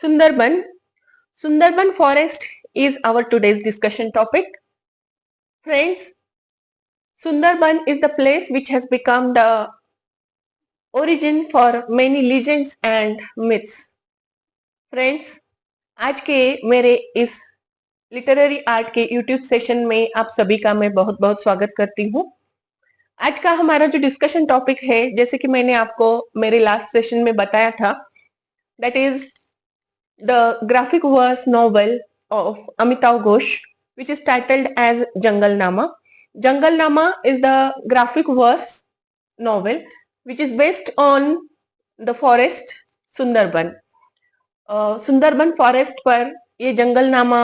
Sundarban. Sundarban forest is our today's discussion topic. Friends, Sundarban is the place which has become the origin for many legends and myths. Friends, आज के मेरे इस literary art के YouTube session में आप सभी का मैं बहुत बहुत स्वागत करती हूँ। आज का हमारा जो डिस्कशन टॉपिक है, जैसे कि मैंने आपको मेरे लास्ट सेशन में बताया था, that is the graphic verse novel of Amitav Ghosh, which is titled as Jungle Nama. Jungle Nama is the graphic verse novel which is based on the forest Sundarban. Sundarban forest पर ये जंगल नामा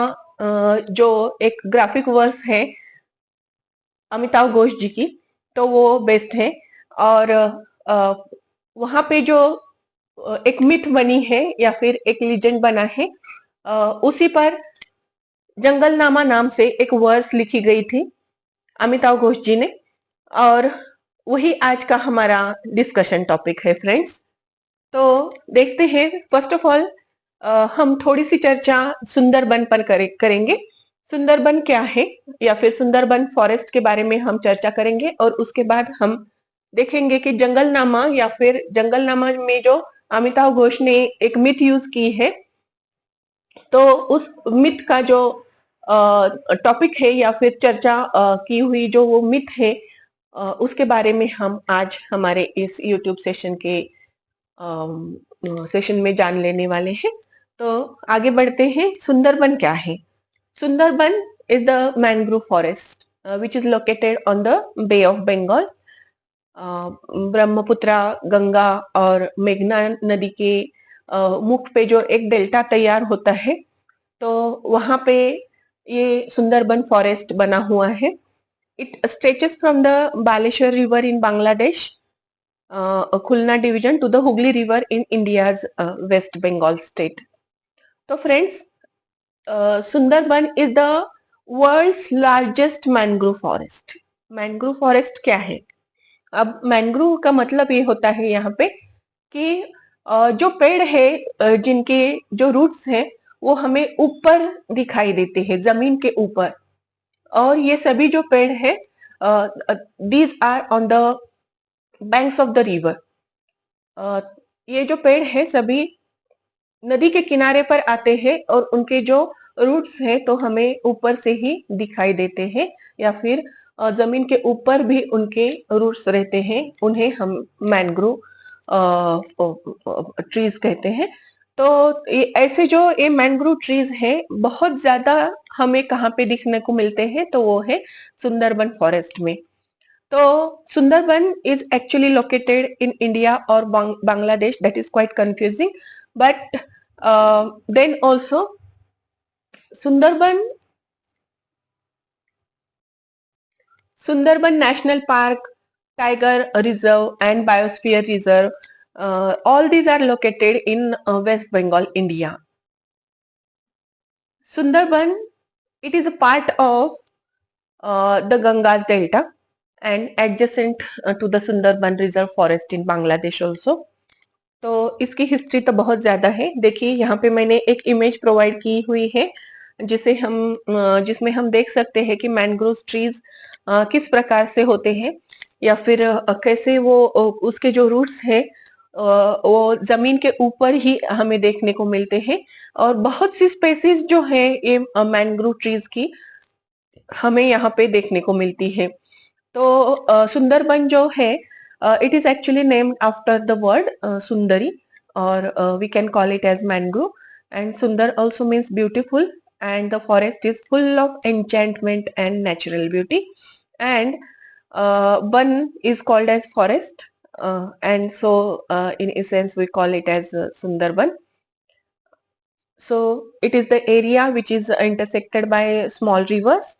जो एक graphic verse है अमिताभ घोष जी की, तो वो based है। और वहां पे जो एक मिथ बनी है या फिर एक लीजेंड बना है, उसी पर जंगलनामा नाम से एक वर्स लिखी गई थी अमिताभ घोष जी ने, और वही आज का हमारा डिस्कशन टॉपिक है फ्रेंड्स। तो देखते हैं, फर्स्ट ऑफ ऑल हम थोड़ी सी चर्चा सुंदरबन पर करेंगे। सुंदरबन क्या है या फिर सुंदरबन फॉरेस्ट के बारे में हम चर्चा करेंगे, और उसके बाद हम देखेंगे कि जंगलनामा या फिर जंगलनामा में जो अमिताभ घोष ने एक मिथ यूज की है, तो उस मिथ का जो टॉपिक है या फिर चर्चा की हुई जो वो मिथ है, उसके बारे में हम आज हमारे इस यूट्यूब सेशन के सेशन में जान लेने वाले हैं। तो आगे बढ़ते हैं। सुंदरबन क्या है? Sundarban is the mangrove forest which is located on the Bay of Bengal. Brahmaputra, Ganga और मेघना नदी के मुख पे जो एक डेल्टा तैयार होता है, तो वहां पे ये सुंदरबन फॉरेस्ट बना हुआ है। It stretches from the Baleshwar river in Bangladesh, Khulna division to the Hooghly river in India's west Bengal state. तो friends, Sundarban is the world's largest mangrove forest. Mangrove forest क्या है? अब मैंग्रोव का मतलब ये होता है यहाँ पे कि जो पेड़ है, जिनके जो रूट्स हैं वो हमें ऊपर दिखाई देते हैं, जमीन के ऊपर। और ये सभी जो पेड़ है, these are on the banks of the river. ये जो पेड़ है सभी नदी के किनारे पर आते हैं, और उनके जो रूट्स हैं तो हमें ऊपर से ही दिखाई देते हैं, या फिर जमीन के ऊपर भी उनके रूट्स रहते हैं। उन्हें हम मैंग्रोव ट्रीज कहते हैं। तो ऐसे जो ये मैंग्रोव ट्रीज हैं, बहुत ज्यादा हमें कहाँ पे दिखने को मिलते हैं, तो वो है सुंदरबन फॉरेस्ट में। तो Sundarban is actually located in India और Bangladesh. That is quite confusing, but then also Sundarban National Park, Tiger Reserve and Biosphere Reserve, all these are located in West Bengal, India. Sundarban, it is a part of the Ganga's Delta and adjacent to the Sundarban Reserve Forest in Bangladesh also. तो इसकी history तो बहुत ज्यादा है। देखिए, यहाँ पे मैंने एक इमेज प्रोवाइड की हुई है जिसमें हम देख सकते हैं कि मैंग्रोव ट्रीज किस प्रकार से होते हैं, या फिर कैसे वो उसके जो रूट्स हैं वो जमीन के ऊपर ही हमें देखने को मिलते हैं। और बहुत सी स्पेसीज जो है ये मैंग्रोव ट्रीज की हमें यहाँ पे देखने को मिलती है। तो सुंदरबन जो है, it is actually named after the word Sundari, or we can call it as mangrove. And Sundar also means beautiful, and the forest is full of enchantment and natural beauty. And Ban is called as forest, and so in essence we call it as Sundarban. So it is the area which is intersected by small rivers,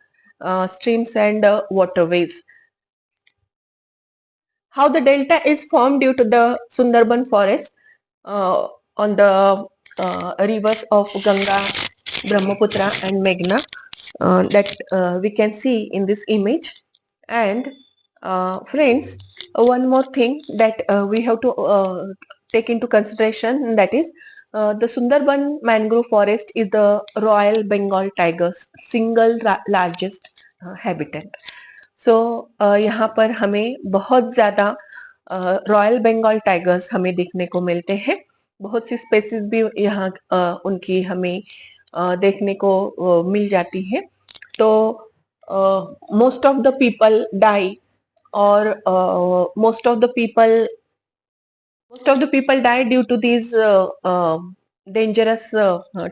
streams and waterways. How the delta is formed due to the Sundarban forest on the rivers of Ganga, Brahmaputra and Meghna, that we can see in this image. And friends, one more thing that we have to take into consideration, that is The Sundarban mangrove forest is the Royal Bengal tiger's single largest habitat. So यहाँ पर हमें बहुत ज्यादा royal Bengal tigers हमें देखने को मिलते हैं. बहुत सी स्पेसीज भी यहाँ उनकी हमें देखने को मिल जाती है. तो most of the people die और most of the people die due to these dangerous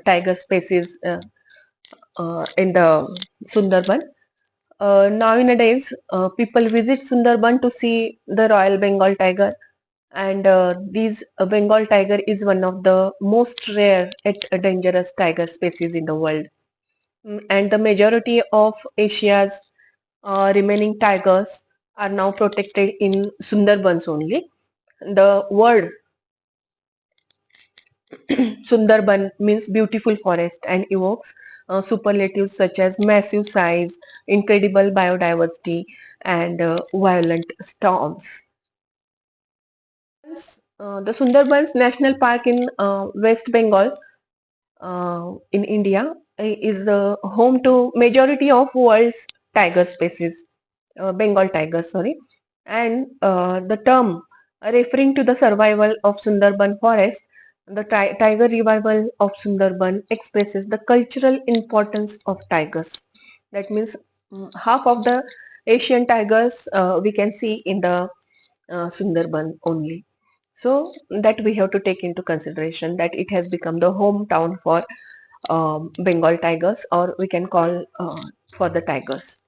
tiger species in the Sundarban. Nowadays, people visit Sundarban to see the Royal Bengal tiger, and these Bengal tiger is one of the most rare and dangerous tiger species in the world. And the majority of Asia's remaining tigers are now protected in Sundarbans only. The word Sundarban means beautiful forest and evokes superlatives such as massive size, incredible biodiversity, and violent storms. The Sundarbans National Park in West Bengal in India is the home to majority of world's tiger species, Bengal tigers, sorry. And the term referring to the survival of Sundarban forest, the tiger revival of Sundarban expresses the cultural importance of tigers. That means half of the Asian tigers we can see in the Sundarban only. So that we have to take into consideration that it has become the hometown for Bengal tigers, or we can call for the tigers.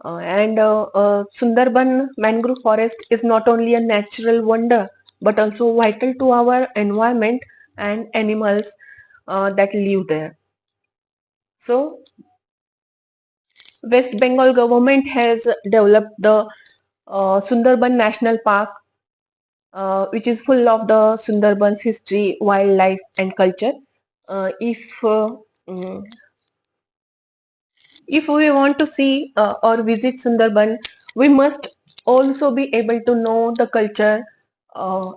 And Sundarban mangrove forest is not only a natural wonder but also vital to our environment and animals that live there. So West Bengal government has developed the Sundarban National Park, which is full of the Sundarban's history, wildlife, and culture. If if we want to see or visit Sundarban, we must also be able to know the culture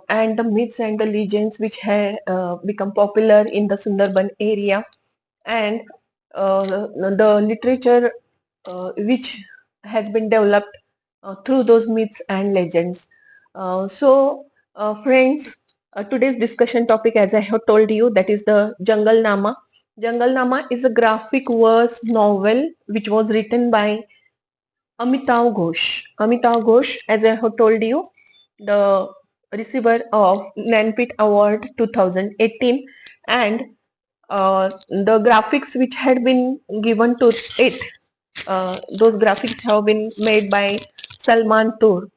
and the myths and the legends which have become popular in the Sundarban area, and the literature which has been developed through those myths and legends. Friends, today's discussion topic, as I have told you, that is the Jungle Nama. Jungle Nama is a graphic verse novel which was written by Amitav Ghosh. Amitav Ghosh, as I have told you, the receiver of Jnanpith Award 2018, and the graphics which had been given to it, those graphics have been made by Salman Toor.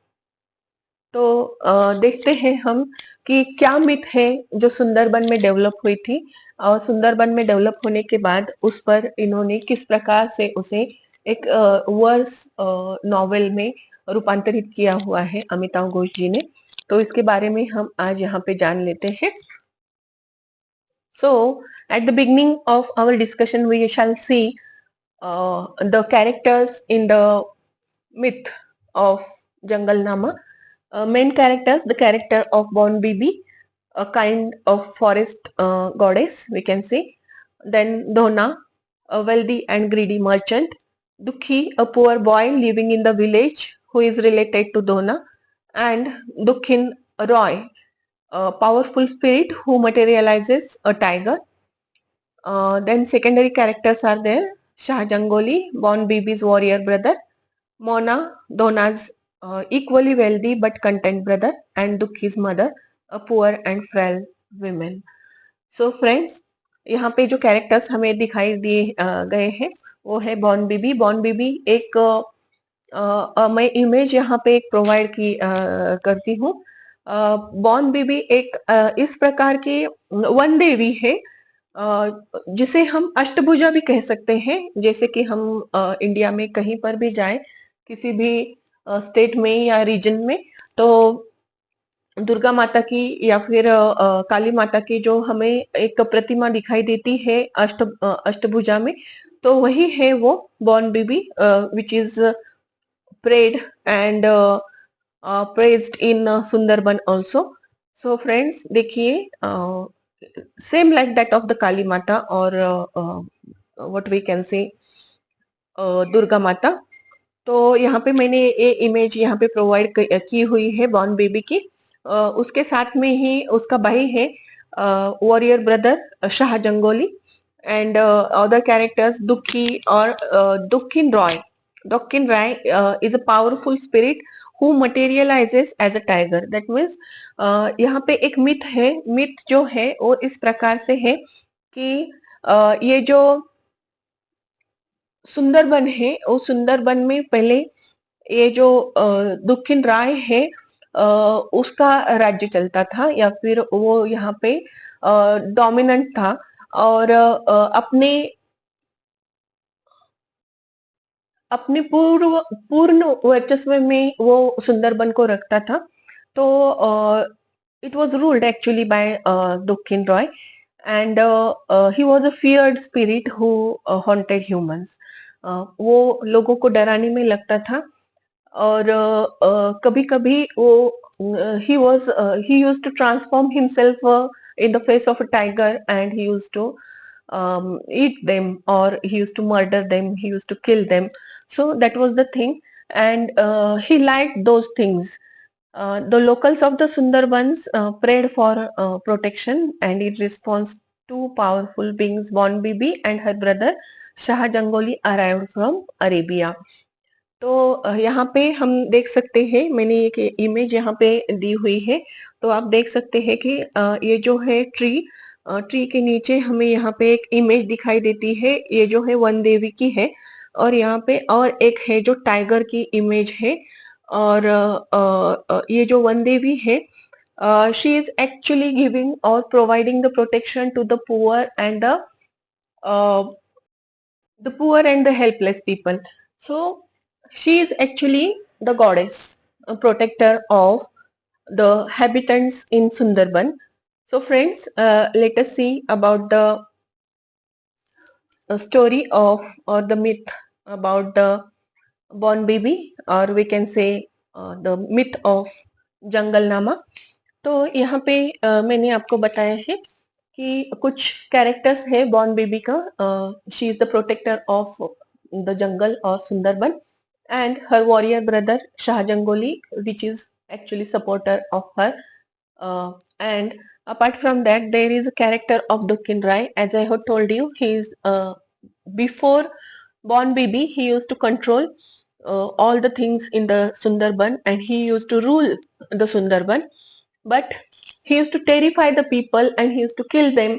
तो देखते हैं हम कि क्या myth है जो सुंदरबन में develop हुई थी, और सुंदरबन में डेवलप होने के बाद उस पर इन्होंने किस प्रकार से उसे एक वर्स नॉवेल में रूपांतरित किया हुआ है अमिताभ घोष जी ने. तो इसके बारे में हम आज यहाँ पे जान लेते हैं. So at the beginning of our discussion we shall see the characters in the myth of Jungle Nama. Main characters, the character of Bon Bibi, a kind of forest goddess, we can say. Then Dhona, a wealthy and greedy merchant. Dukhi, a poor boy living in the village who is related to Dhona. And Dukhin Roy, a powerful spirit who materializes a tiger. Then secondary characters are there. Shah Jangoli, Bon Bibi's warrior brother. Mona, Dona's equally wealthy but content brother, and Dukhi's mother, a poor and frail woman. So friends, यहाँ पे जो characters हमें दिखाई दिए गए हैं वो है बॉर्न बीबी. बॉर्न बीबी एक मैं इमेज यहाँ पे एक प्रोवाइड की करती हूँ. बॉर्न बीबी एक इस प्रकार की वन देवी है जिसे हम अष्टभुजा भी कह सकते हैं. जैसे कि हम इंडिया में कहीं पर भी जाएं, किसी भी स्टेट में या रीजन में, तो दुर्गा माता की या फिर काली माता की जो हमें एक प्रतिमा दिखाई देती है अष्टभुजा में, तो वही है वो Bon Bibi which is prayed and praised in Sundarban also. So friends, देखिए same like that of the Kali Mata or what we can say Durga माता। तो यहाँ पे मैंने ये इमेज यहाँ पे प्रोवाइड की हुई है बॉर्न बेबी की। उसके साथ में ही उसका भाई है warrior brother Shah Jangoli and other characters Dukhi और Dukhin Roy. Dukhin Roy is a powerful spirit who materializes as a tiger. That means यहाँ पे एक मिथ है। मिथ जो है वो इस प्रकार से है कि ये जो सुंदरबन है वो सुंदरबन में पहले ये जो दुखिन राय है उसका राज्य चलता था या फिर वो यहाँ पे डोमिनेंट था और अपने अपने पूर्ण वर्चस्व में वो सुंदरबन को रखता था। तो it was ruled actually by Dukhin Roy and he was a feared spirit who haunted humans. वो लोगों को डराने में लगता था और कभी कभी वो he used to transform himself in the face of a tiger and he used to eat them or he used to murder them, he used to kill them. So that was the thing and he liked those things. The locals of the Sundarbans prayed for protection and in response two powerful beings Bon Bibi and her brother Shah Jangoli arrived from Arabia. तो यहाँ पे हम देख सकते हैं मैंने एक image यहाँ पे दी हुई है। तो आप देख सकते हैं कि ये जो है ट्री के नीचे हमें यहाँ पे एक इमेज दिखाई देती है। ये जो है वन देवी की है और यहाँ पे और एक है जो टाइगर की इमेज है और ये जो वन देवी है शी इज एक्चुअली गिविंग और providing the protection to the poor and the helpless people. So she is actually the goddess, a protector of the habitants in Sundarban. So friends, let us see about the story of or the myth about the born baby or we can say the myth of Jungle Nama. तो यहाँ पे मैंने आपको बताया है कि कुछ characters है बॉर्न बेबी का। She is the protector of the jungle और Sundarban and her warrior brother Shah Jangoli which is actually supporter of her and apart from that there is a character of Dukin Rai. As I have told you, he is before born baby he used to control all the things in the Sundarban and he used to rule the Sundarban, but he used to terrify the people and he used to kill them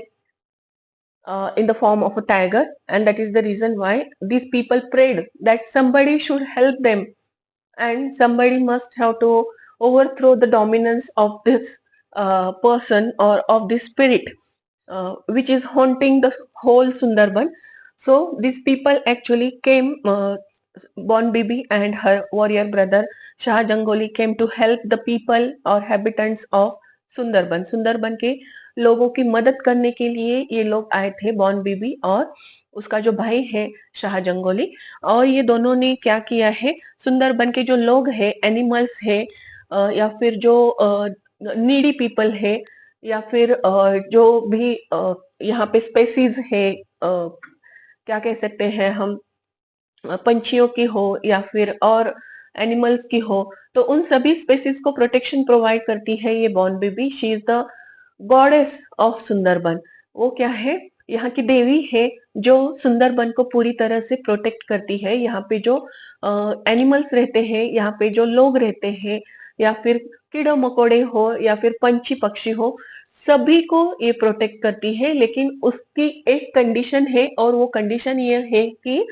in the form of a tiger, and that is the reason why these people prayed that somebody should help them and somebody must have to overthrow the dominance of this person or of this spirit which is haunting the whole Sundarban. So these people actually came, Bon Bibi and her warrior brother Shah Jangoli came to help the people or habitants of Sundarban. Sundarban के लोगों की मदद करने के लिए ये लोग आए थे, बॉन बीबी और उसका जो भाई है शाह जंगोली। और ये दोनों ने क्या किया है, सुंदरबन के जो लोग हैं, एनिमल्स है या फिर जो नीडी पीपल है या फिर जो भी यहाँ पे स्पेसीज है, क्या कह सकते हैं हम, पंछियों की हो या फिर और एनिमल्स की हो, तो उन सभी स्पेसीज को प्रोटेक्शन प्रोवाइड करती है ये born baby. She is the goddess of Sundarban. वो क्या है, यहाँ की देवी है जो सुंदरबन को पूरी तरह से प्रोटेक्ट करती है। यहाँ पे जो एनिमल्स रहते हैं, यहाँ पे जो लोग रहते हैं या फिर कीड़े मकोड़े हो या फिर पंछी पक्षी हो, सभी को ये प्रोटेक्ट करती है। लेकिन उसकी एक कंडीशन है और वो कंडीशन ये है कि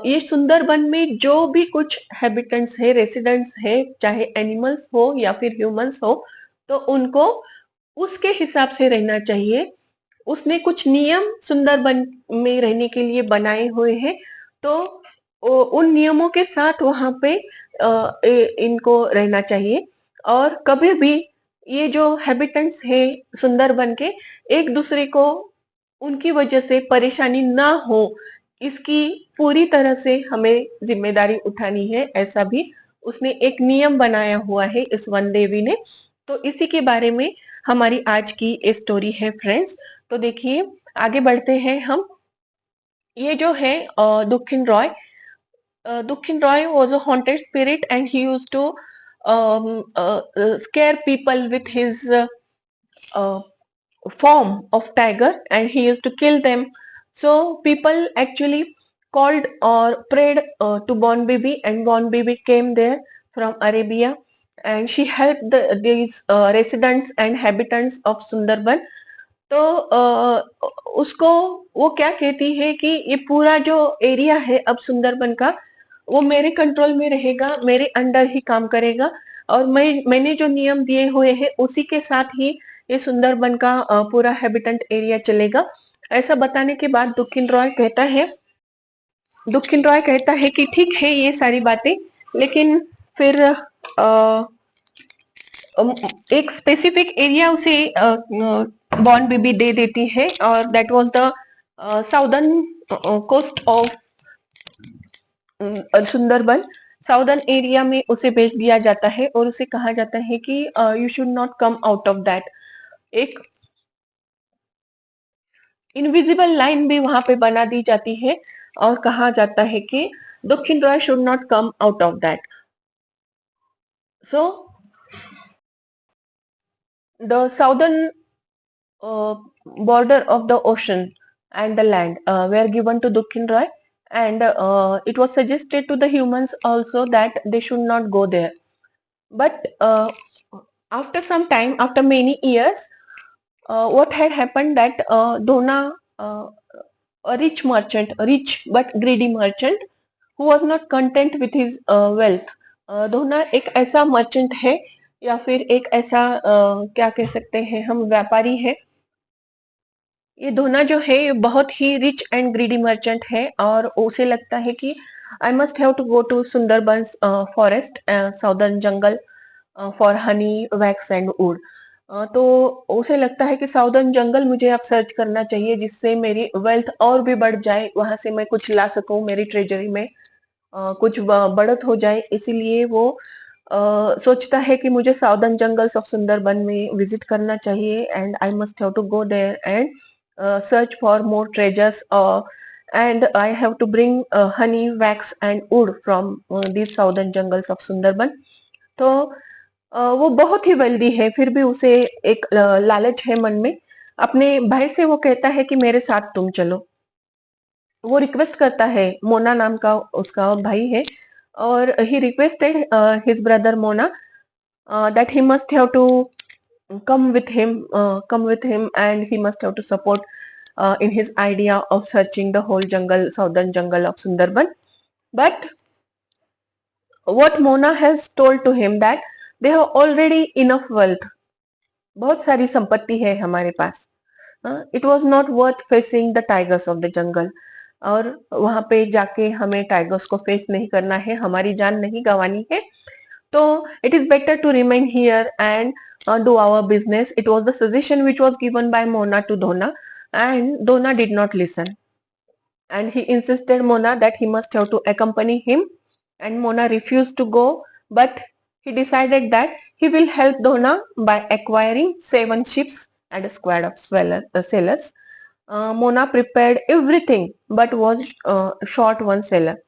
ये सुंदरबन में जो भी कुछ हैबिटेंट्स है, रेसिडेंट्स है, चाहे एनिमल्स हो या फिर ह्यूमंस हो, तो उनको उसके हिसाब से रहना चाहिए। उसने कुछ नियम सुंदरबन में रहने के लिए बनाए हुए हैं, तो उन नियमों के साथ वहां पे इनको रहना चाहिए। और कभी भी ये जो हैबिटेंट्स है सुंदरबन के, एक दूसरे को उनकी वजह से परेशानी ना हो, इसकी पूरी तरह से हमें जिम्मेदारी उठानी है। ऐसा भी उसने एक नियम बनाया हुआ है इस वन देवी ने। तो इसी के बारे में हमारी आज की स्टोरी है फ्रेंड्स। तो देखिए आगे बढ़ते हैं हम। ये जो है दुखिन Roy, Dukhin Roy was a haunted spirit and he used to scare people with his uh, form of tiger and he used to kill them. So people actually called or prayed to Born Bibi, and Born Bibi came there from Arabia and she helped these residents and inhabitants of Sundarban. तो उसको वो क्या कहती है कि ये पूरा जो एरिया है अब सुंदरबन का, वो मेरे कंट्रोल में रहेगा, मेरे अंडर ही काम करेगा और मैंने जो नियम दिए हुए हैं उसी के साथ ही ये सुंदरबन का पूरा हैबिटेंट एरिया चलेगा। ऐसा बताने के बाद दुखिन रॉय कहता है कि ठीक है ये सारी बातें, लेकिन फिर एक स्पेसिफिक एरिया उसे बॉर्न बेबी दे देती है और that was the southern coast of Sundarban. Southern area में उसे भेज दिया जाता है और उसे कहा जाता है कि you should not come out of that. एक इनविजिबल लाइन भी वहां पे बना दी जाती है और कहा जाता है कि दक्षिण Roy should not come out of that. So the southern border of the ocean and the land were given to Dukhin Roy, and it was suggested to the humans also that they should not go there. But after some time, after many years, what had happened that Dona, a rich but greedy merchant, who was not content with his wealth. दोना एक ऐसा merchant है या फिर एक ऐसा क्या कह सकते हैं हम, व्यापारी है। ये धोना जो है ये बहुत ही रिच एंड ग्रीडी मर्चेंट है और उसे लगता है कि I must have to go to Sundarbans forest, southern jungle, for honey, wax and wood. तो उसे लगता है कि साउदर्न जंगल मुझे अब सर्च करना चाहिए जिससे मेरी वेल्थ और भी बढ़ जाए, वहां से मैं कुछ ला सकूं, मेरी ट्रेजरी में कुछ बढ़त हो जाए। इसीलिए वो सोचता है कि मुझे साउदर्न जंगल्स ऑफ सुंदरबन में विजिट करना चाहिए and I must have to go there and search for more treasures, and I have to bring honey, wax and wood from these southern jungles of Sundarban. तो वो बहुत ही wealthy है, फिर भी उसे एक लालच है मन में। अपने भाई से वो कहता है कि मेरे साथ तुम चलो। वो रिक्वेस्ट करता है, मोना नाम का उसका भाई है, और he requested his brother Mona that he must have to come with him and he must have to support in his idea of searching the whole jungle, southern jungle of Sundarban. But what Mona has told to him that they have already enough wealth, बहुत सारी संपत्ति है हमारे पास, it was not worth facing the tigers of the jungle. और वहां पे जाके हमें टाइगर्स को फेस नहीं करना है, हमारी जान नहीं गंवानी है, तो it is better to remain here and do our business. It was the suggestion which was given by Mona to Dona, and Dona did not listen, and he insisted Mona that he must have to accompany him, and Mona refused to go, but he decided that he will help Dona by acquiring 7 ships and a squad of sailors. Mona prepared everything but was short one sailor.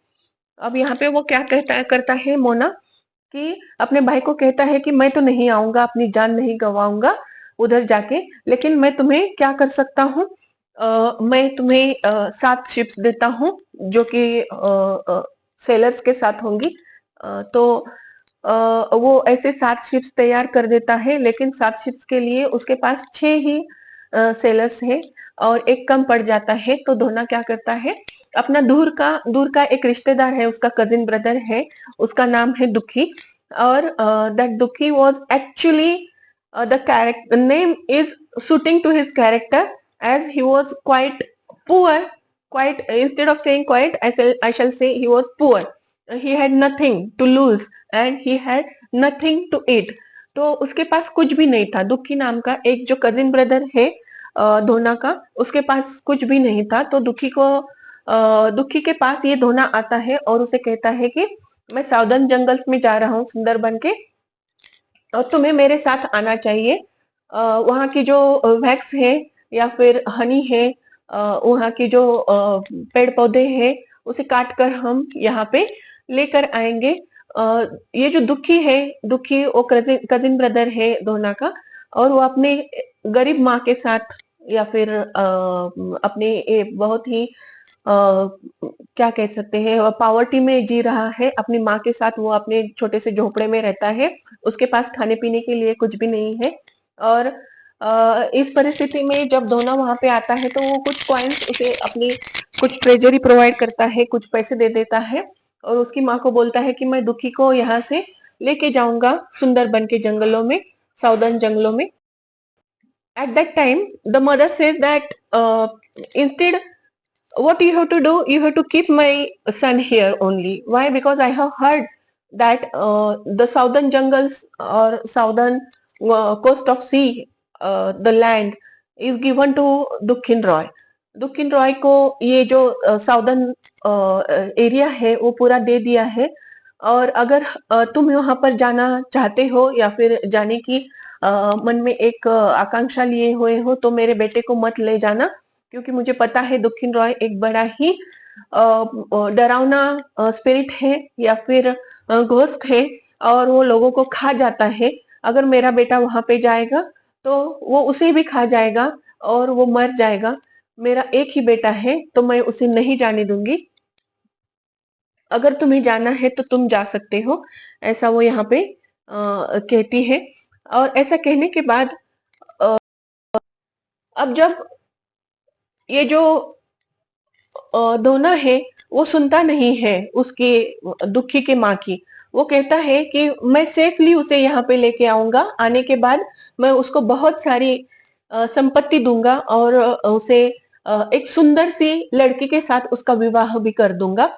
अब यहाँ पे वो क्या करता है मोना, कि अपने भाई को कहता है कि मैं तो नहीं आऊंगा, अपनी जान नहीं गवाऊंगा उधर जाके, लेकिन मैं तुम्हें क्या कर सकता हूँ, मैं तुम्हें 7 शिप्स देता हूँ जो कि सेलर्स के साथ होंगी। तो वो ऐसे 7 शिप्स तैयार कर देता है, लेकिन 7 शिप्स के लिए उसके पास 6 ही सेलर्स हैं और एक कम पड़ जाता है। तो धोना क्या करता है, अपना दूर का एक रिश्तेदार है, उसका कजिन ब्रदर है, उसका नाम है दुखी, और दैट दुखी was actually the character name is suiting to his character, as he was quite poor, quite instead of saying quite, I shall say he was poor. He had nothing to lose and he had nothing to eat. तो उसके पास कुछ भी नहीं था। दुखी नाम का एक जो कजिन ब्रदर है धोना का, उसके पास कुछ भी नहीं था। तो दुखी के पास ये धोना आता है और उसे कहता है कि मैं साउदर्न जंगल्स में जा रहा हूँ सुंदरबन के, और तुम्हें मेरे साथ आना चाहिए। वहाँ की जो वैक्स है या फिर हनी है, वहाँ की जो पेड़ पौधे हैं, उसे काट कर हम यहाँ पे लेकर आएंगे। ये जो दुखी है, दुखी वो कजिन ब्रदर है दोना का, और वो अपने गरीब माँ के साथ या फिर अपने बहुत ही क्या कह सकते हैं, पावर्टी में जी रहा है अपनी माँ के साथ। वो अपने छोटे से झोपड़े में रहता है, उसके पास खाने पीने के लिए कुछ भी नहीं है। और इस परिस्थिति में जब दोना वहां पे आता है तो वो कुछ कॉइन्स उसे अपनी कुछ ट्रेजरी प्रोवाइड करता है, कुछ पैसे दे देता है, और उसकी माँ को बोलता है कि मैं दुखी को यहाँ से लेके जाऊंगा सुंदरबन के जंगलों में, साउदर्न जंगलों में। At that time the mother says that instead, what you have to do, you have to keep my son here only. Why? Because I have heard that the southern jungles or southern coast of sea, the land is given to Dukhin Roy. Dukhin Roy को ये जो southern area है वो पूरा दे दिया है। और अगर तुम वहां पर जाना चाहते हो या फिर जाने की मन में एक आकांक्षा लिए हुए हो तो मेरे बेटे को मत ले जाना, क्योंकि मुझे पता है दुखिन रॉय एक बड़ा ही डरावना स्पिरिट है या फिर घोस्ट है, और वो लोगों को खा जाता है। अगर मेरा बेटा वहां पे जाएगा तो वो उसे भी खा जाएगा और वो मर जाएगा। मेरा एक ही बेटा है तो मैं उसे नहीं जाने दूंगी। अगर तुम्हें जाना है तो तुम जा सकते हो, ऐसा वो यहाँ पे कहती है। और ऐसा कहने के बाद अब जब ये जो दोना है वो सुनता नहीं है उसके दुखी के माँ की। वो कहता है कि मैं सेफली उसे यहाँ पे लेके आऊंगा, आने के बाद मैं उसको बहुत सारी संपत्ति दूंगा और उसे एक सुंदर सी लड़की के साथ उसका विवाह भी कर दूंगा।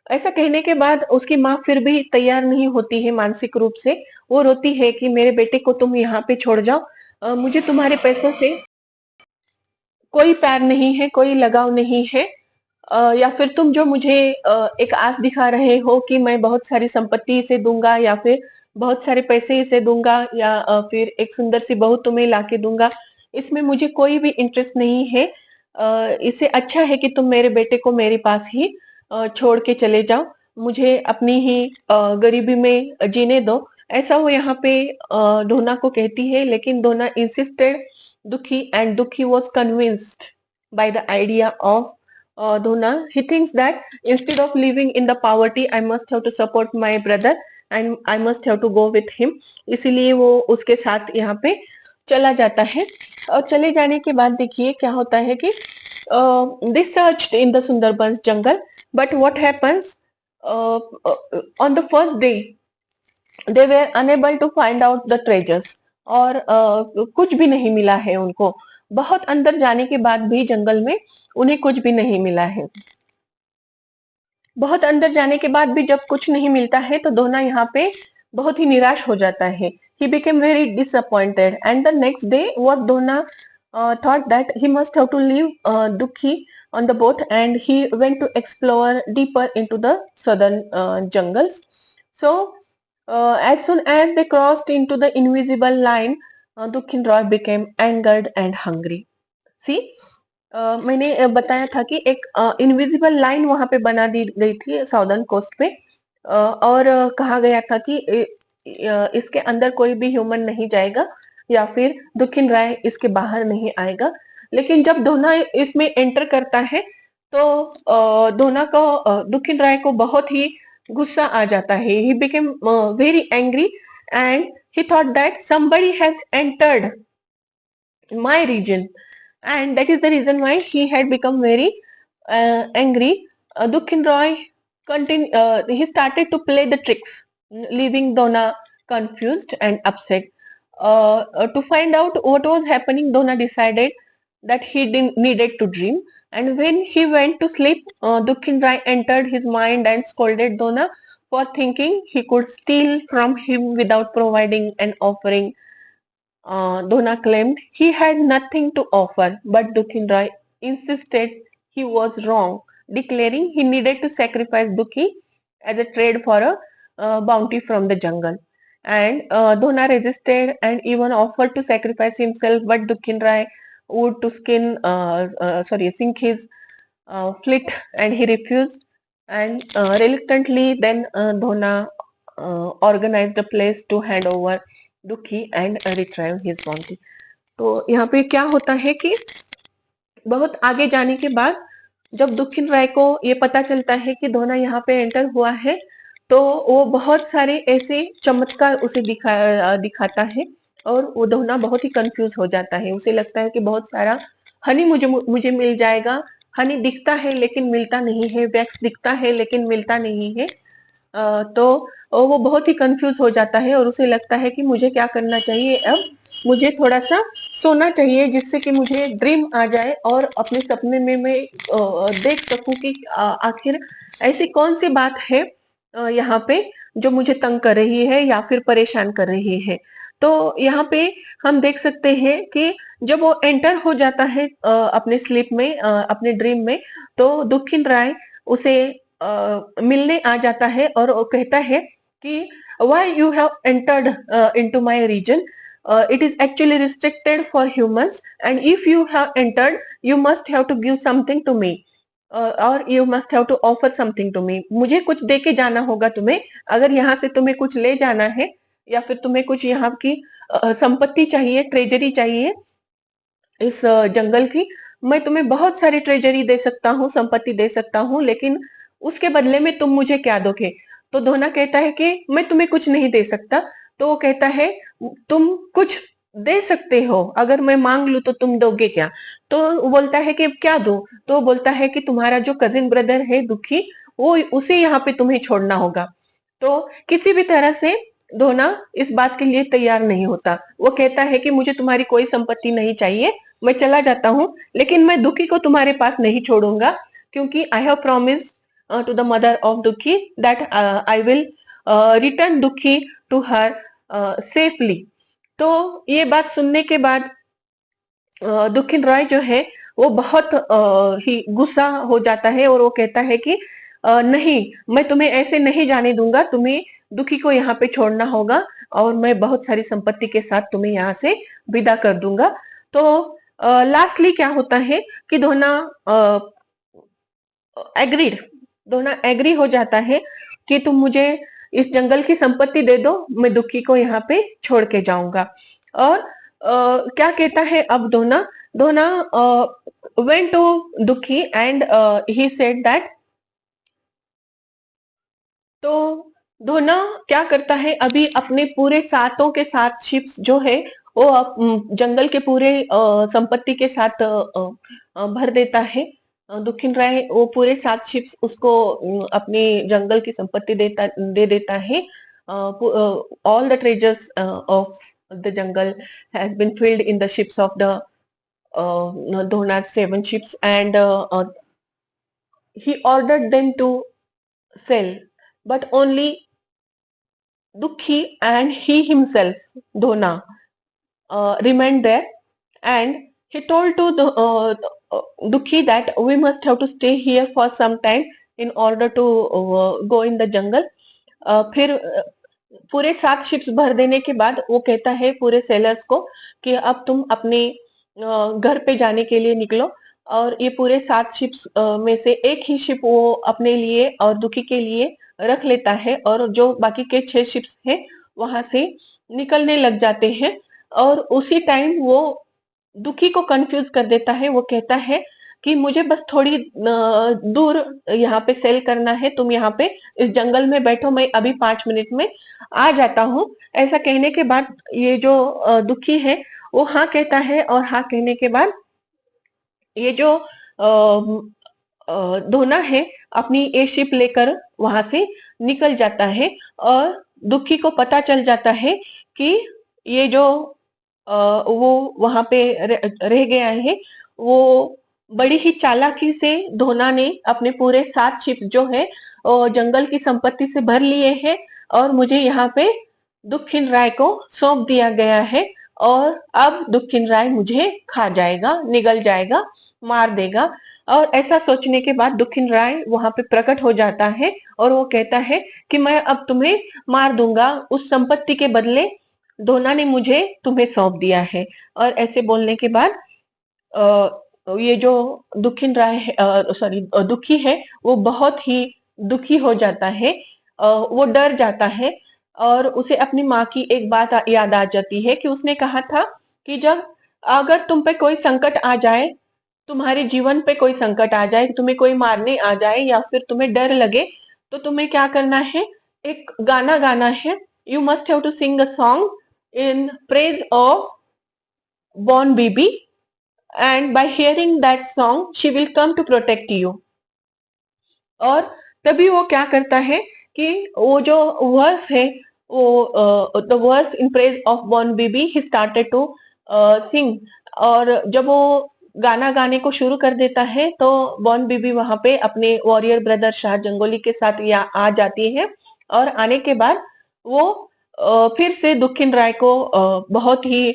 ऐसा कहने के बाद उसकी माँ फिर भी तैयार नहीं होती है मानसिक रूप से। वो रोती है कि मेरे बेटे को तुम यहाँ पे छोड़ जाओ, मुझे तुम्हारे पैसों से कोई प्यार नहीं है, कोई लगाव नहीं है। या फिर तुम जो मुझे एक आस दिखा रहे हो कि मैं बहुत सारी संपत्ति इसे दूंगा या फिर बहुत सारे पैसे इसे दूंगा या फिर एक सुंदर सी बहू तुम्हें लाके दूंगा, इसमें मुझे कोई भी इंटरेस्ट नहीं है। इससे अच्छा है कि तुम मेरे बेटे को मेरे पास ही छोड़ के चले जाओ, मुझे अपनी ही गरीबी में जीने दो। ऐसा वो यहाँ पे डोना को कहती है, लेकिन डोना इंसिस्टेड दुखी, एंड दुखी was convinced by the idea of Dona. He thinks that instead of living in the poverty, I must have to support my brother and I must have to go with him. इसीलिए वो उसके साथ यहाँ पे चला जाता है। और चले जाने के बाद देखिए क्या होता है कि they searched in the Sundarbans jungle, but what happens on the first day they were unable to find out the treasures, और कुछ भी नहीं मिला है उनको। बहुत अंदर जाने के बाद भी जंगल में उन्हें कुछ भी नहीं मिला है। बहुत अंदर जाने के बाद भी जब कुछ नहीं मिलता है तो दोना यहाँ पे बहुत ही निराश हो जाता है। He became very disappointed and the next day what Dona thought that he must have to leave Dukhi on the boat, and he went to explore deeper into the southern jungles. So as soon as they crossed into the invisible line, Dukhin Roy became angered and hungry. See, मैंने बताया था कि एक invisible line वहां पे बना दी गई थी साउदर्न कोस्ट पे, और कहा गया था कि इसके अंदर कोई भी ह्यूमन नहीं जाएगा या फिर दुखिन राय इसके बाहर नहीं आएगा। लेकिन जब दोना इसमें एंटर करता है तो दोना को दुखिन राय को बहुत ही गुस्सा आ जाता है। He became very angry and he thought that somebody has entered my region, and that is the reason why he had become very angry. Dukhin Roy he started to play the tricks, leaving Donna confused and upset. To find out what was happening, Donna decided that he didn't needed to dream. And when he went to sleep, Dukhin Roy entered his mind and scolded Donna for thinking he could steal from him without providing an offering. Dona claimed he had nothing to offer, but Dukhin Roy insisted he was wrong, declaring he needed to sacrifice Dukhi as a trade for a bounty from the jungle. and Dhona resisted and even offered to sacrifice himself, but Dukhin Rai would to sink his fleet, and he refused. And reluctantly, then Dhona organized a place to hand over Dukhi and retrieve his bounty. तो यहाँ पे क्या होता है कि बहुत आगे जाने के बाद जब दुखिन राय को ये पता चलता है कि धोना यहाँ पे एंटर हुआ है, तो वो बहुत सारे ऐसे चमत्कार उसे दिखाता है, और वो धोना बहुत ही कंफ्यूज हो जाता है। उसे लगता है कि बहुत सारा हनी मुझे मुझे मिल जाएगा। हनी दिखता है लेकिन मिलता नहीं है, वैक्स दिखता है लेकिन मिलता नहीं है। तो वो बहुत ही कंफ्यूज हो जाता है और उसे लगता है कि मुझे क्या करना चाहिए, अब मुझे थोड़ा सा सोना चाहिए जिससे कि मुझे ड्रीम आ जाए और अपने सपने में मैं देख सकूं कि आखिर ऐसी कौन सी बात है यहाँ पे जो मुझे तंग कर रही है या फिर परेशान कर रही है। तो यहाँ पे हम देख सकते हैं कि जब वो एंटर हो जाता है अपने स्लीप में, अपने ड्रीम में, तो दुखिन राय उसे मिलने आ जाता है और वो कहता है कि why you have entered into my region. It is actually restricted for humans, and if you have entered, you must have to give something to me, or you must have to offer something to me. मुझे कुछ दे के जाना होगा तुम्हें, अगर यहाँ से तुम्हें कुछ ले जाना है या फिर तुम्हें कुछ यहाँ की संपत्ति चाहिए, ट्रेजरी चाहिए इस जंगल की। मैं तुम्हें बहुत सारी ट्रेजरी दे सकता हूँ, संपत्ति दे सकता हूँ, लेकिन उसके बदले में तुम मुझे क्या दोगे। तो धोना कहता है कि मैं तुम्हें कुछ नहीं दे सकता। तो वो कहता है तुम कुछ दे सकते हो, अगर मैं मांग लूं तो तुम दोगे क्या। तो वो बोलता है कि क्या दो। तो वो बोलता है कि तुम्हारा जो कजिन ब्रदर है दुखी, वो उसे यहाँ पे तुम्हें छोड़ना होगा। तो किसी भी तरह से धोना इस बात के लिए तैयार नहीं होता। वो कहता है कि मुझे तुम्हारी कोई संपत्ति नहीं चाहिए, मैं चला जाता हूँ, लेकिन मैं दुखी को तुम्हारे पास नहीं छोड़ूंगा, क्योंकि I have promised to the mother of Dukhe that I will return Dukhe to her safely. तो ये बात सुनने के बाद दुखिन रॉय जो है वो बहुत ही गुस्सा हो जाता है और वो कहता है कि नहीं, मैं तुम्हें ऐसे नहीं जाने दूंगा, तुम्हें दुखी को यहाँ पे छोड़ना होगा और मैं बहुत सारी संपत्ति के साथ तुम्हें यहाँ से विदा कर दूंगा। तो लास्टली क्या होता है कि एग्रीड धोना एग्री हो जाता है कि तुम मुझे इस जंगल की संपत्ति दे दो, मैं दुखी को यहाँ पे छोड़ के जाऊंगा। और क्या कहता है अब धोना धोना went to दुखी एंड he said that। तो धोना क्या करता है, अभी अपने पूरे सातों के साथ शिप्स जो है वो जंगल के पूरे संपत्ति के साथ भर देता है। दुखिन राय वो पूरे 7 शिप्स उसको अपने जंगल की संपत्ति दे देता है। All the treasures of the jungle has been filled in the ships of the Dhona's 7 ships, and he ordered them to sell, but only Dukhi and he himself, Dhona, remained there, and he told to Dukhi that we must have to stay here for some time in order to go in the jungle. फिर पूरे 7 ships भर देने के बाद वो कहता है पूरे सेलर्स को कि अब तुम अपने घर पे जाने के लिए निकलो। और ये पूरे 7 शिप्स में से एक ही शिप वो अपने लिए और दुखी के लिए रख लेता है, और जो बाकी के 6 शिप्स हैं वहां से निकलने लग जाते हैं। और उसी टाइम वो दुखी को कंफ्यूज कर देता है। वो कहता है कि मुझे बस थोड़ी दूर यहाँ पे सेल करना है, तुम यहाँ पे इस जंगल में बैठो, मैं अभी 5 मिनट में आ जाता हूँ। ऐसा कहने के बाद ये जो दुखी है वो हाँ कहता है, और हाँ कहने के बाद ये जो धोना है अपनी ये शिप लेकर वहां से निकल जाता है। और दुखी को पता चल जाता है कि ये जो वो वहां पे रह गया है, वो बड़ी ही चालाकी से धोना ने अपने पूरे 7 शिप जो है जंगल की संपत्ति से भर लिए हैं, और मुझे यहाँ पे दुखिन राय को सौंप दिया गया है, और अब दुखिन राय मुझे खा जाएगा, निगल जाएगा, मार देगा। और ऐसा सोचने के बाद दुखिन राय वहां पे प्रकट हो जाता है और वो कहता है कि मैं अब तुम्हें मार दूंगा, उस संपत्ति के बदले धोना ने मुझे तुम्हें सौंप दिया है। और ऐसे बोलने के बाद ये जो दुखिन राय है, सॉरी दुखी है, वो बहुत ही दुखी हो जाता है। वो डर जाता है और उसे अपनी माँ की एक बात याद आ जाती है कि उसने कहा था कि जब अगर तुम पे कोई संकट आ जाए, तुम्हारे जीवन पे कोई संकट आ जाए, तुम्हें कोई मारने आ जाए या फिर तुम्हें डर लगे, तो तुम्हें क्या करना है, एक गाना गाना है। You must have to sing a song in praise of Bon Bibi, and by hearing that song she will come to protect you. और तभी वो क्या करता है कि वो जो वर्स है, वो the verse in praise of Bon Bibi he started to sing. और जब वो गाना गाने को शुरू कर देता है तो बॉर्न बेबी वहां पे अपने वॉरियर ब्रदर शाह जंगोली के साथ आ जाती है। और आने के बाद वो फिर से दुखिन राय को बहुत ही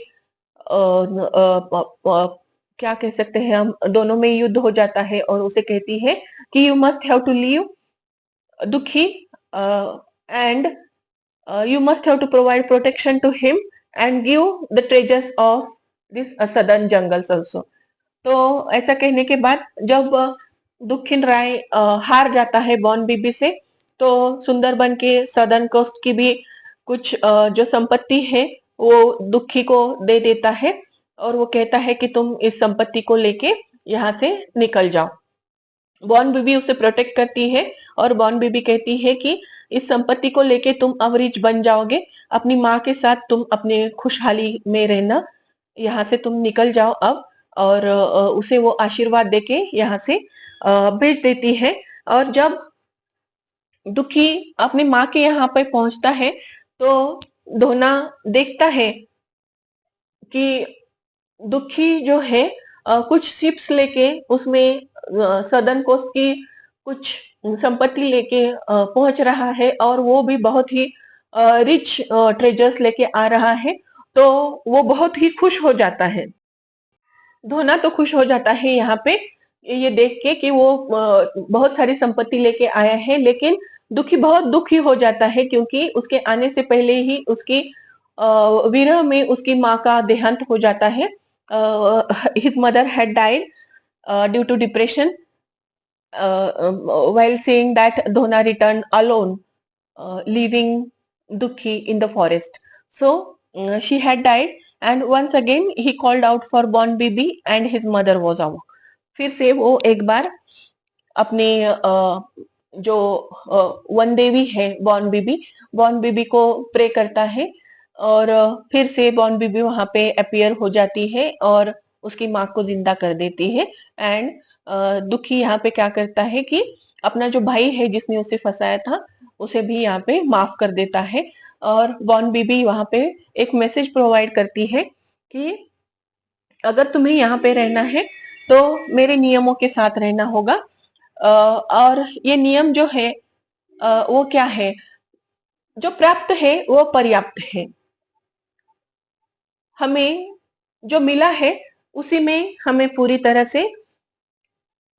क्या कह सकते हैं हम, दोनों में युद्ध हो जाता है और उसे कहती है कि you must have to leave Dukhe, and you must have to provide protection to him and give the treasures of this southern jungles also। तो ऐसा कहने के बाद जब दुखिन राय हार जाता है बॉन बीबी से, तो सुंदरबन के सदर्न कोस्ट की भी कुछ जो संपत्ति है वो दुखी को दे देता है और वो कहता है कि तुम इस संपत्ति को लेके यहाँ से निकल जाओ। बॉर्न बीबी उसे प्रोटेक्ट करती है और बॉर्न बीबी कहती है कि इस संपत्ति को लेके तुम अब रिच बन जाओगे, अपनी माँ के साथ तुम अपने खुशहाली में रहना, यहाँ से तुम निकल जाओ अब। और उसे वो आशीर्वाद देके यहाँ से भेज देती है। और जब दुखी अपनी माँ के यहाँ पे पहुंचता है तो धोना देखता है कि दुखी जो है कुछ शिप्स लेके उसमें सदर्न कोस्ट की कुछ संपत्ति लेके पहुंच रहा है और वो भी बहुत ही रिच ट्रेजर्स लेके आ रहा है। तो वो बहुत ही खुश हो जाता है। धोना तो खुश हो जाता है यहाँ पे ये देख के कि वो बहुत सारी संपत्ति लेके आया है, लेकिन दुखी बहुत दुखी हो जाता है क्योंकि उसके आने से पहले ही उसकी विरह में उसकी माँ का देहांत हो जाता है। His mother had died due to depression while seeing that Dhona returned alone, leaving Dukhi in the forest. So she had died, and once again he called out for Born Bibi, and his mother was out. फिर से वो एक बार अपने जो वन देवी है born बीबी को प्रे करता है और फिर से बॉर्न बीबी वहां पे अपीयर हो जाती है और उसकी माँ को जिंदा कर देती है। एंड दुखी यहाँ पे क्या करता है कि अपना जो भाई है जिसने उसे फंसाया था उसे भी यहाँ पे माफ कर देता है। और बॉर्न बीबी वहां पे एक मैसेज प्रोवाइड करती है कि अगर तुम्हें यहाँ पे रहना है तो मेरे नियमों के साथ रहना होगा। और ये नियम जो है वो क्या है, जो प्राप्त है वो पर्याप्त है, हमें जो मिला है उसी में हमें पूरी तरह से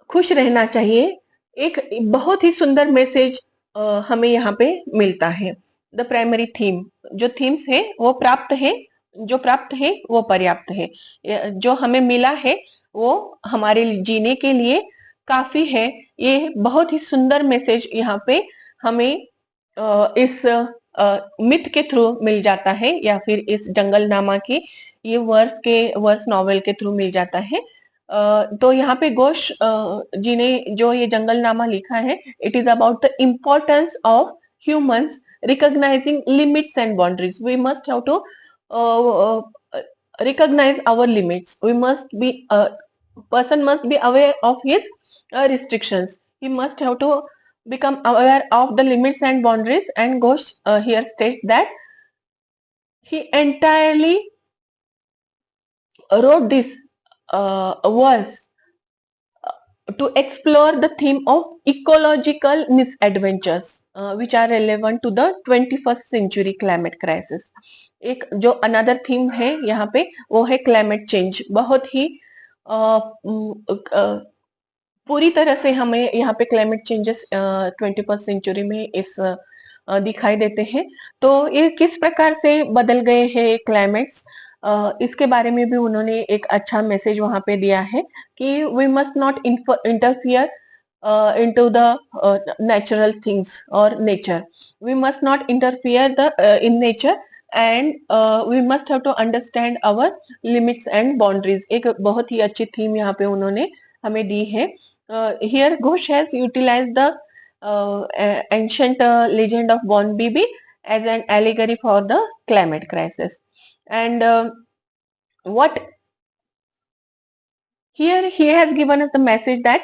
खुश रहना चाहिए। एक बहुत ही सुंदर मैसेज हमें यहाँ पे मिलता है। द प्राइमरी थीम, जो थीम्स है वो प्राप्त है, जो प्राप्त है वो पर्याप्त है, जो हमें मिला है वो हमारे जीने के लिए काफी है। ये बहुत ही सुंदर मैसेज यहाँ पे हमें इस मिथ के थ्रू मिल जाता है या फिर इस जंगलनामा के ये वर्स नॉवेल के थ्रू मिल जाता है। तो यहाँ पे घोष जी ने जो ये जंगलनामा लिखा है, it is about the importance of humans recognizing limits and boundaries. We must have to recognize our limits. We must be person must be aware of his restrictions. He must have to become aware of the limits and boundaries. And Ghosh here states that he entirely wrote this verse to explore the theme of ecological misadventures which are relevant to the 21st century climate crisis। एक जो another theme है यहाँ पे वो है climate change. बहुत ही पूरी तरह से हमें यहाँ पे क्लाइमेट चेंजेस 21st सेंचुरी में इस दिखाई देते हैं। तो ये किस प्रकार से बदल गए हैं क्लाइमेट्स, इसके बारे में भी उन्होंने एक अच्छा मैसेज वहाँ पे दिया है कि we must not interfere into the natural things or nature. We must not interfere in nature, and we must have to understand our limits and boundaries. एक बहुत ही अच्छी थीम यहाँ पे उन्होंने हमें दी है. Here Ghosh has utilized the ancient legend of Born Bibi as an allegory for the climate crisis. And what here he has given us the message that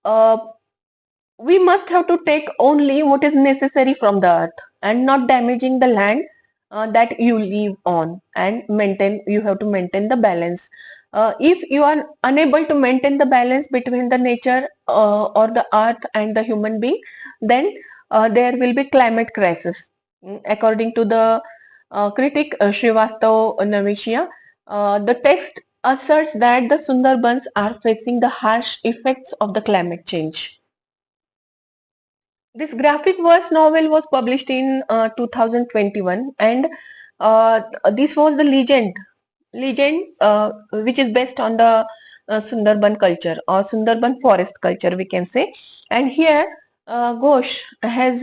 uh, we must have to take only what is necessary from the earth and not damaging the land that you live on, and you have to maintain the balance. If you are unable to maintain the balance between the nature or the earth and the human being, then there will be climate crisis. According to the critic Srivastav Navishia, the text asserts that the Sundarbans are facing the harsh effects of the climate change. This graphic verse novel was published in 2021, and this was the legend which is based on the Sundarban culture or Sundarban forest culture, we can say. And here, Ghosh has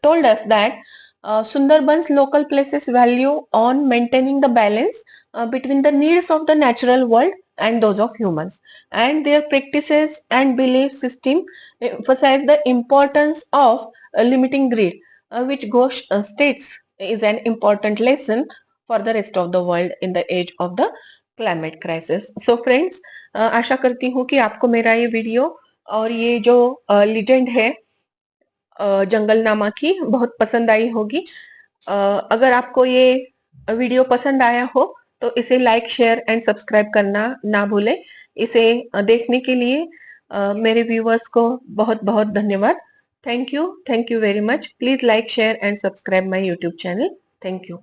told us that Sundarban's local places value on maintaining the balance between the needs of the natural world and those of humans, and their practices and belief system emphasize the importance of limiting greed, which Ghosh states is an important lesson for the rest of the world in the age of the climate crisis. So friends, आशा करती हूँ कि आपको मेरा ये video और ये जो legend है जंगलनामा की बहुत पसंद आई होगी. अगर आपको ये वीडियो पसंद आया हो तो इसे लाइक शेयर एंड सब्सक्राइब करना ना भूलें. इसे देखने के लिए मेरे व्यूअर्स को बहुत बहुत धन्यवाद. Thank you very much. Please like share and subscribe my YouTube channel. Thank you.